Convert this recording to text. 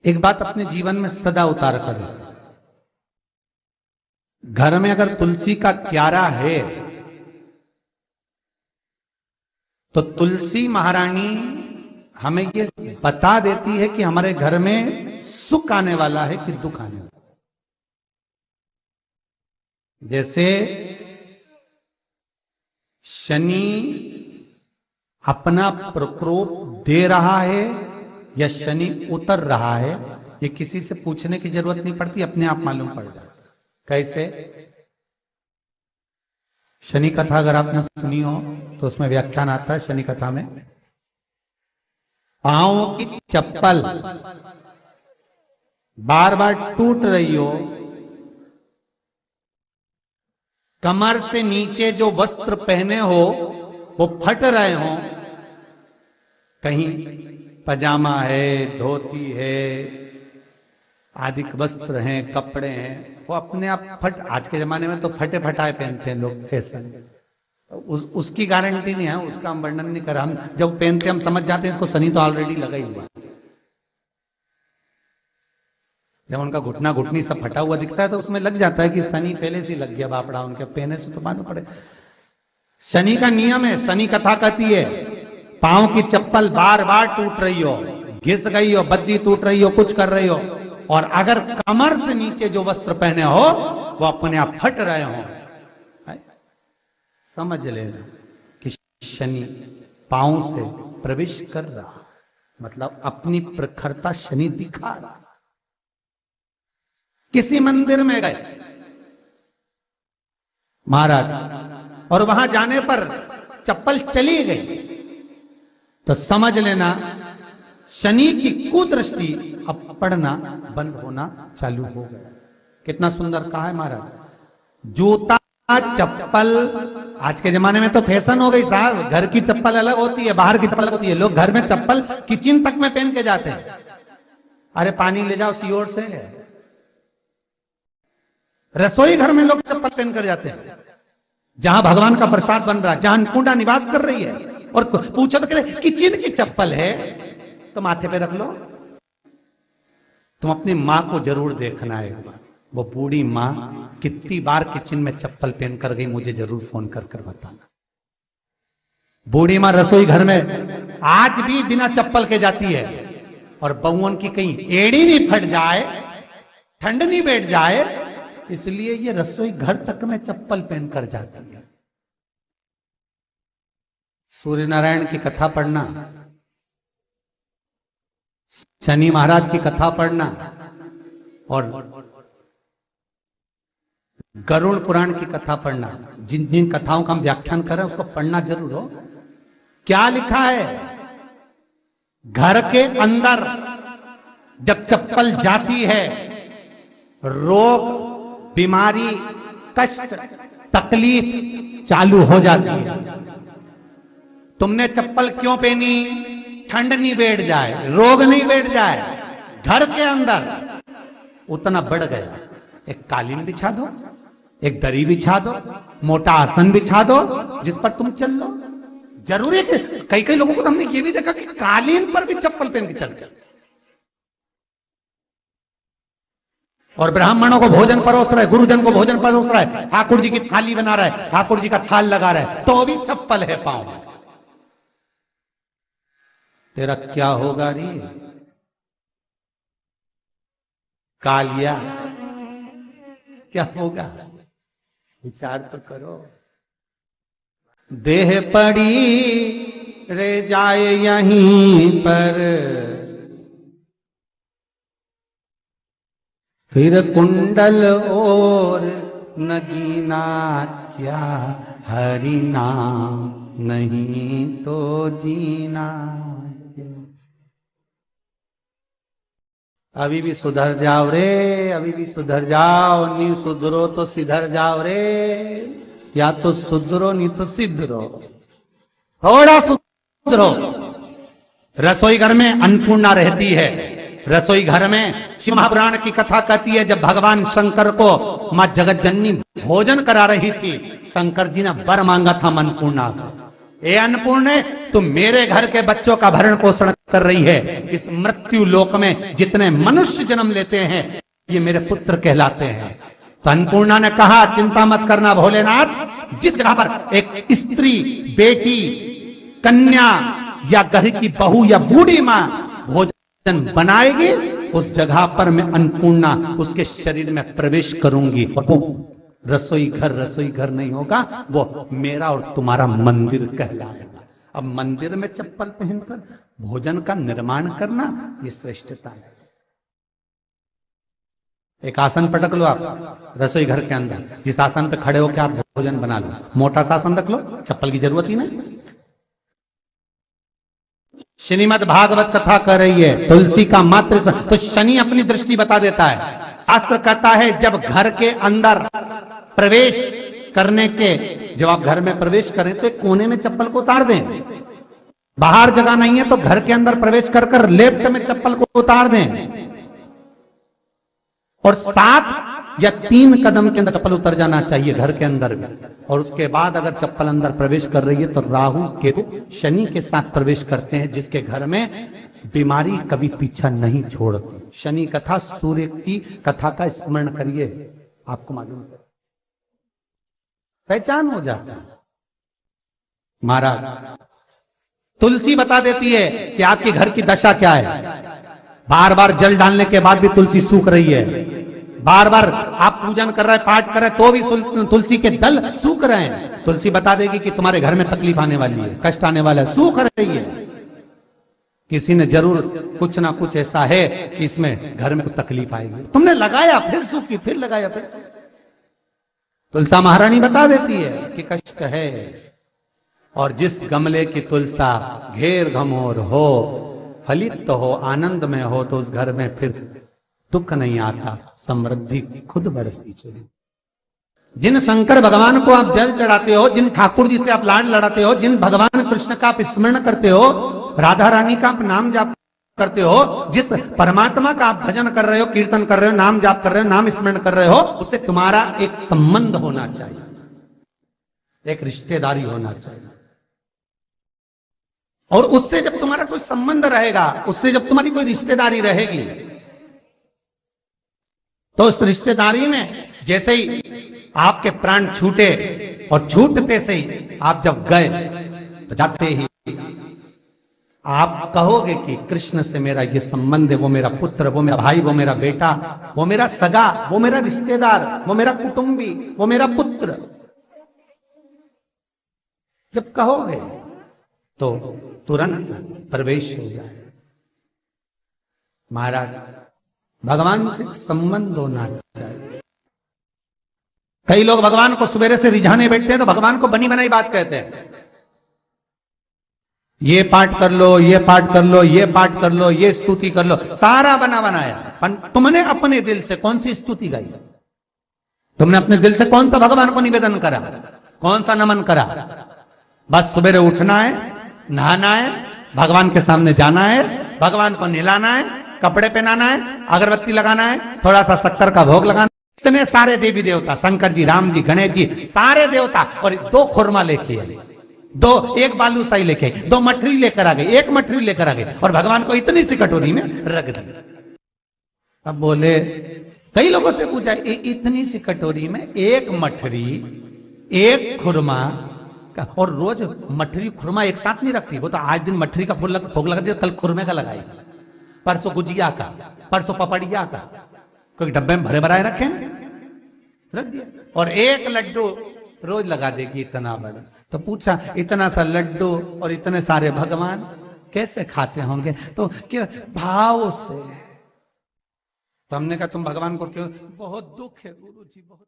एक बात अपने जीवन में सदा उतार करें, घर में अगर तुलसी का क्यारा है तो तुलसी महारानी हमें ये बता देती है कि हमारे घर में सुख आने वाला है कि दुख आने वाला है। जैसे शनि अपना प्रकोप दे रहा है या शनि उतर रहा है, ये किसी से पूछने की जरूरत नहीं पड़ती, अपने आप मालूम पड़ जाता है। कैसे? शनि कथा अगर आपने सुनी हो तो उसमें व्याख्यान आता है शनि कथा में, पांव की चप्पल बार बार टूट रही हो, कमर से नीचे जो वस्त्र पहने हो वो फट रहे हो, कहीं पजामा है, धोती है, आदि वस्त्र हैं, कपड़े हैं, वो अपने आप फट, आज के जमाने में तो फटे फटाए पहनते हैं लोग, फैशन, उसकी गारंटी नहीं है, उसका हम वर्णन नहीं कर रहा। हम जब पहनते हम समझ जाते हैं इसको शनि तो ऑलरेडी लगा ही हुआ। जब उनका घुटना घुटनी सब फटा हुआ दिखता है तो उसमें लग जाता है कि शनि पहले से लग गया बापड़ा, उनके पहने से तो मालूम पड़े। शनि का नियम है, शनि कथा कहती है पांव की चप्पल बार बार टूट रही हो, घिस गई हो, बद्दी टूट रही हो, कुछ कर रही हो, और अगर कमर से नीचे जो वस्त्र पहने हो वो अपने आप फट रहे हो, समझ लेना कि शनि पांव से प्रवेश कर रहा, मतलब अपनी प्रखरता शनि दिखा रहा। किसी मंदिर में गए महाराज और वहां जाने पर चप्पल चली गई तो समझ लेना शनि की कुदृष्टि अब पड़ना बंद होना चालू हो गया। कितना सुंदर कहा है महाराज। जूता चप्पल आज के जमाने में तो फैशन हो गई साहब, घर की चप्पल अलग होती है, बाहर की चप्पल अलग होती है। लोग घर में चप्पल किचन तक में पहन के जाते हैं। अरे पानी ले जाओ सियोर से, रसोई घर में लोग चप्पल पहन कर जाते हैं, जहां भगवान का प्रसाद बन रहा है, जहां अन्नपूर्णा निवास कर रही है, और पूछो तो कह किचन की चप्पल है तो माथे पे रख लो। तुम अपनी मां को जरूर देखना है एक बार, वो बूढ़ी मां कितनी बार किचन में चप्पल पहन कर गई, मुझे जरूर फोन कर कर बताना। बूढ़ी मां रसोई घर में आज भी बिना चप्पल के जाती है, और बहुओं की कहीं एड़ी नहीं फट जाए, ठंड नहीं बैठ जाए, इसलिए ये रसोई घर तक में चप्पल पहन कर जाती है। सूर्य नारायण की कथा पढ़ना, शनि महाराज की कथा पढ़ना, और गरुड़ पुराण की कथा पढ़ना, जिन जिन कथाओं का हम व्याख्यान कर रहे हैं उसको पढ़ना जरूर हो। क्या लिखा है? घर के अंदर जब चप्पल जाती है, रोग, बीमारी, कष्ट, तकलीफ चालू हो जाती है। तुमने चप्पल क्यों पहनी? ठंड नहीं बैठ जाए, रोग नहीं बैठ जाए। घर के अंदर उतना बढ़ गया, एक कालीन बिछा दो, एक दरी बिछा दो, मोटा आसन बिछा दो, जिस पर तुम चल लो। जरूरी है कि कई कई लोगों को तो हमने ये भी देखा कि कालीन पर भी चप्पल पहन के चलते, और ब्राह्मणों को भोजन परोस रहा है, गुरुजन को भोजन परोस रहा है, ठाकुर जी की थाली बना रहा है, ठाकुर जी का थाल लगा रहा है, तो भी चप्पल है पांव में। तेरा क्या होगा रे कालिया, क्या होगा? विचार तो करो। देह पड़ी रे जाए यहीं पर, फिर कुंडल और नगीना, क्या हरि नाम नहीं तो जीना। अभी भी सुधर जाओ रे, अभी भी सुधर जाओ, नहीं सुधरो तो सिधर जाओ रे, या तो सुधरो नहीं तो सिद्धरो, थोड़ा सुधरो। रसोई घर में अन्नपूर्णा रहती है, रसोई घर में शिव महापुराण की कथा कहती है जब भगवान शंकर को मां जगत जननी भोजन करा रही थी, शंकर जी ने वर मांगा था अन्नपूर्णा से, ए अन्नपूर्णे, तुम मेरे घर के बच्चों का भरण पोषण कर रही है। इस मृत्यु लोक में जितने मनुष्य जन्म लेते हैं ये मेरे पुत्र कहलाते हैं। तो अन्नपूर्णा ने कहा, चिंता मत करना भोलेनाथ, जिस जगह पर एक स्त्री, बेटी, कन्या या घर की बहू या बूढ़ी मां भोजन बनाएगी, उस जगह पर मैं अन्नपूर्णा उसके शरीर में प्रवेश करूंगी। और वो रसोई घर नहीं होगा, वो मेरा और तुम्हारा मंदिर कहलाएगा। अब मंदिर में चप्पल पहनकर भोजन का निर्माण करना ये श्रेष्ठता है। एक आसन पटक लो आप रसोई घर के अंदर, जिस आसन पे खड़े होकर आप भोजन बना लो, मोटा सा आसन रख लो, चप्पल की जरूरत ही नहीं। श्रीमद् भागवत कथा कर रही है, तुलसी का मात्र तो शनि अपनी दृष्टि बता देता है। शास्त्र कहता है जब घर के अंदर प्रवेश करने के, जब आप घर में प्रवेश करें तो एक कोने में चप्पल को उतार दें। बाहर जगह नहीं है तो घर के अंदर प्रवेश कर लेफ्ट में चप्पल को उतार दें, और 7 या 3 कदम के अंदर चप्पल उतर जाना चाहिए घर के अंदर में। और उसके बाद अगर चप्पल अंदर प्रवेश कर रही है तो राहु केतु शनि के साथ प्रवेश करते हैं, जिसके घर में बीमारी कभी पीछा नहीं छोड़ती। शनि कथा, सूर्य की कथा का स्मरण करिए, आपको मालूम है, पहचान हो जाता है। महाराज तुलसी बता देती है कि आपके घर की दशा क्या है। बार बार जल डालने के बाद भी तुलसी सूख रही है, बार बार आप पूजन कर रहे हैं, पाठ कर रहे हैं, तो भी तुलसी के दल सूख रहे हैं। तुलसी बता देगी कि तुम्हारे घर में तकलीफ आने वाली है, कष्ट आने वाला है, सूख रही है। किसी ने जरूर कुछ ना कुछ ऐसा है कि इसमें घर में कुछ तकलीफ आएगी, तुमने लगाया फिर सूखी, फिर लगाया फिर सूखी। तुलसा महारानी बता देती है कि कष्ट है। और जिस गमले की तुलसा घेर घमोर हो, फलित तो हो, आनंद में हो, तो उस घर में फिर दुख नहीं आता, समृद्धि खुद बढ़ती चली। जिन शंकर भगवान को आप जल चढ़ाते हो, जिन ठाकुर जी से आप लाड लड़ाते हो, जिन भगवान कृष्ण का आप स्मरण करते हो, राधा रानी का आप नाम जाप करते हो, जिस परमात्मा का आप भजन कर रहे हो, कीर्तन कर रहे हो, नाम जाप कर रहे हो, नाम स्मरण कर रहे हो, उससे तुम्हारा एक संबंध होना चाहिए, एक रिश्तेदारी होना चाहिए। और उससे जब तुम्हारा कोई संबंध रहेगा, उससे जब तुम्हारी कोई रिश्तेदारी रहेगी, तो उस रिश्तेदारी में जैसे ही आपके प्राण छूटे, और छूटते से ही आप जब गए तो जाते ही आप कहोगे कि कृष्ण से मेरा ये संबंध है, वो मेरा पुत्र, वो मेरा भाई, वो मेरा बेटा, वो मेरा सगा, वो मेरा रिश्तेदार, वो मेरा कुटुंबी, वो मेरा पुत्र। जब कहोगे तो तुरंत प्रवेश हो जाए। महाराज भगवान से संबंध होना चाहिए। कई लोग भगवान को सवेरे से रिझाने बैठते हैं तो भगवान को बनी बनाई बात कहते हैं, ये पाठ कर लो, ये पाठ कर लो, ये पाठ कर लो, ये स्तुति कर लो, सारा बना बनाया। तुमने अपने दिल से कौन सी स्तुति गाई? तुमने अपने दिल से कौन सा भगवान को निवेदन करा, कौन सा नमन करा? बस सवेरे उठना है, नहाना है, भगवान के सामने जाना है, भगवान को नहलाना है, कपड़े पहनाना है, अगरबत्ती लगाना है, थोड़ा सा शक्कर का भोग लगाना। इतने सारे देवी देवता, शंकर जी, राम जी, गणेश जी, सारे देवता, और 2 खुरमा लेके आए, 1 बालूशाही लेके आए, 2 मठरी लेकर आ गए, 1 मठरी लेकर आ गए, और भगवान को इतनी सी कटोरी में रख दी। अब बोले, कई लोगों से पूछा, इतनी सी कटोरी में 1 मठरी, 1 खुरमा, और रोज मठरी खुरमा एक साथ नहीं रखती। वो तो आज दिन मठरी का भोग लगा दिया, कल खुरमे का लगाएगी, परसों गुजिया का, परसों पपड़िया का, कोई डब्बे में भरे भराए रखे, रख दिया। और 1 लड्डू रोज लगा देगी, इतना बड़ा। तो पूछा, इतना सा लड्डू और इतने सारे भगवान कैसे खाते होंगे? तो क्या भाव से। तो हमने कहा, तुम भगवान को क्यों? बहुत दुख है गुरु जी, बहुत